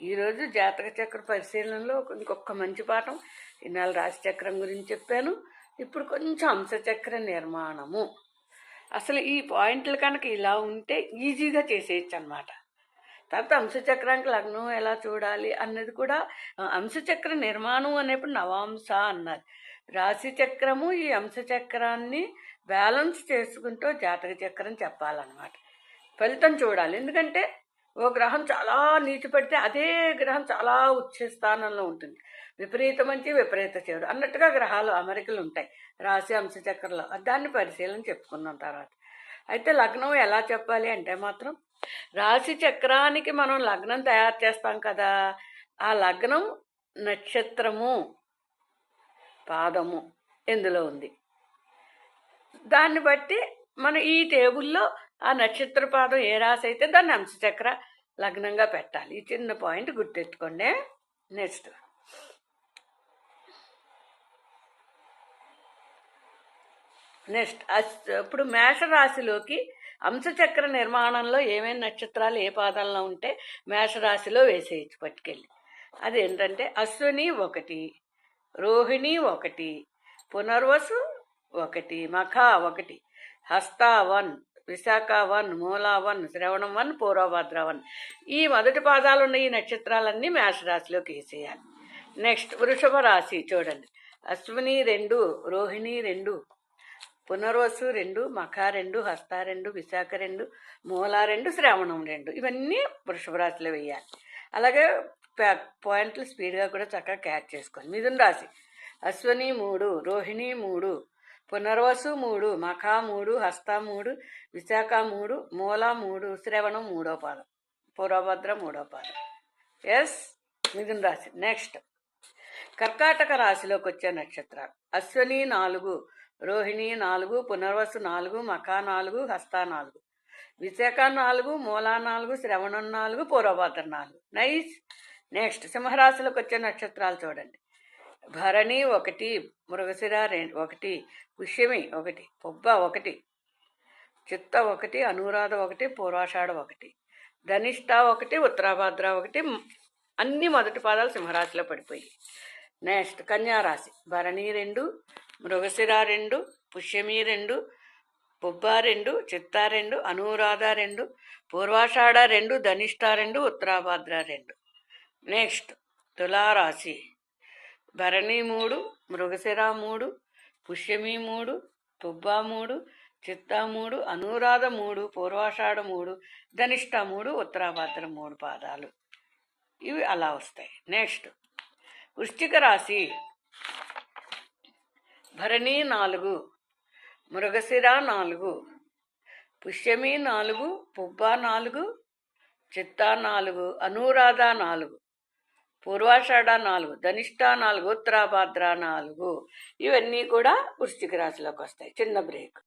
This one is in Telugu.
ఈరోజు జాతక చక్ర పరిశీలనలో ఇంకొక మంచి పాఠం. ఇన్నాళ్ళు రాశి చక్రం గురించి చెప్పాను. ఇప్పుడు కొంచెం అంశచక్ర నిర్మాణము. అసలు ఈ పాయింట్లు కనుక ఇలా ఉంటే ఈజీగా చేసేయచ్చు అనమాట. తర్వాత అంశచక్రానికి లగ్నం ఎలా చూడాలి అన్నది కూడా అంశచక్ర నిర్మాణం అనేప్పుడు నవాంశ అన్నారు. రాశి చక్రము ఈ అంశచక్రాన్ని బ్యాలెన్స్ చేసుకుంటూ జాతక చక్రం చెప్పాలన్నమాట. ఫలితం చూడాలి. ఎందుకంటే ఓ గ్రహం చాలా నీతి పడితే అదే గ్రహం చాలా ఉచ్చ స్థానంలో ఉంటుంది. విపరీత మంచి విపరీత చెడు అన్నట్టుగా గ్రహాలు అమరికలు ఉంటాయి రాశి అంశచక్రంలో. దాన్ని పరిశీలన చెప్పుకున్నాం తర్వాత. అయితే లగ్నం ఎలా చెప్పాలి అంటే మాత్రం రాశి చక్రానికి మనం లగ్నం తయారు చేస్తాం కదా, ఆ లగ్నం నక్షత్రము పాదము ఎందులో ఉంది దాన్ని బట్టి మనం ఈ టేబుల్లో ఆ నక్షత్ర పాదం ఏ రాశి అయితే దాన్ని అంశచక్ర లగ్నంగా పెట్టాలి. ఈ చిన్న పాయింట్ గుర్తెట్టుకోండి. నెక్స్ట్ ఇప్పుడు మేషరాశిలోకి అంశచక్ర నిర్మాణంలో ఏమేమి నక్షత్రాలు ఏ పాదంలో ఉంటే మేషరాశిలో వేసేయచ్చు పట్టుకెళ్ళి. అదేంటంటే అశ్విని 1, రోహిణి 1, పునర్వసు 1, మఖ 1, హస్త 1, విశాఖ 1, మూల 1, శ్రవణం 1, పూర్వభద్ర 1. ఈ మొదటి పాదాలు ఉన్న ఈ నక్షత్రాలన్నీ మేషరాశిలోకి వేసేయాలి. నెక్స్ట్ వృషభ రాశి చూడండి. అశ్విని 2, రోహిణి 2, పునర్వసు 2, మఖ 2, హస్త 2, విశాఖ 2, మూల 2, శ్రవణం 2. ఇవన్నీ వృషభ రాశిలో వేయాలి. అలాగే పాయింట్లు స్పీడ్గా కూడా చక్కగా క్యాచ్ చేసుకోవాలి. మిథున రాశి అశ్విని 3, రోహిణి 3, పునర్వసు 3, మఖ 3, హస్త 3, విశాఖ 3, మూల 3, శ్రవణం 3వ పాదం, పూర్వభద్ర 3వ పాదం. ఎస్, మిథున రాశి. నెక్స్ట్ కర్కాటక రాశిలోకి వచ్చే నక్షత్రాలు అశ్విని 4, రోహిణి 4, పునర్వసు 4, మఖ 4, హస్త 4, విశాఖ 4, మూల 4, శ్రవణం 4, పూర్వభద్ర 4. నైస్. నెక్స్ట్ సింహరాశిలోకి వచ్చే నక్షత్రాలు చూడండి. భరణి 1, మృగశిర 1, పుష్యమి 1, పుబ్బ 1, చిత్త 1, అనురాధ 1, పూర్వాషాఢ 1, ధనిష్ట 1, ఉత్తరాభద్ర 1. అన్ని మొదటి పాదాలు సింహరాశిలో పడిపోయి. నెక్స్ట్ కన్యారాశి భరణి 2, మృగశిర 2, పుష్యమి 2, పుబ్బ 2, చిత్త 2, అనురాధ 2, పూర్వాషాఢ 2, ధనిష్ట 2, ఉత్తరాభద్ర 2. నెక్స్ట్ తులారాశి భరణి 3, మృగశిర 3, పుష్యమి 3, పుబ్బ 3, చిత్త 3, అనురాధ 3, పూర్వాషాఢ 3, ధనిష్ట 3, ఉత్తరాభద్ర 3 పాదాలు. ఇవి అలా వస్తాయి. నెక్స్ట్ వృశ్చిక రాశి భరణి 4, మృగశిర 4, పుష్యమి 4, పుబ్బ 4, చిత్త 4, అనురాధ 4, పూర్వాషాఢ 4, ధనిష్ట 4, ఉత్తరాభద్ర 4. ఇవన్నీ కూడా వృశ్చిక రాశిలోకి వస్తాయి. చిన్న బ్రేక్.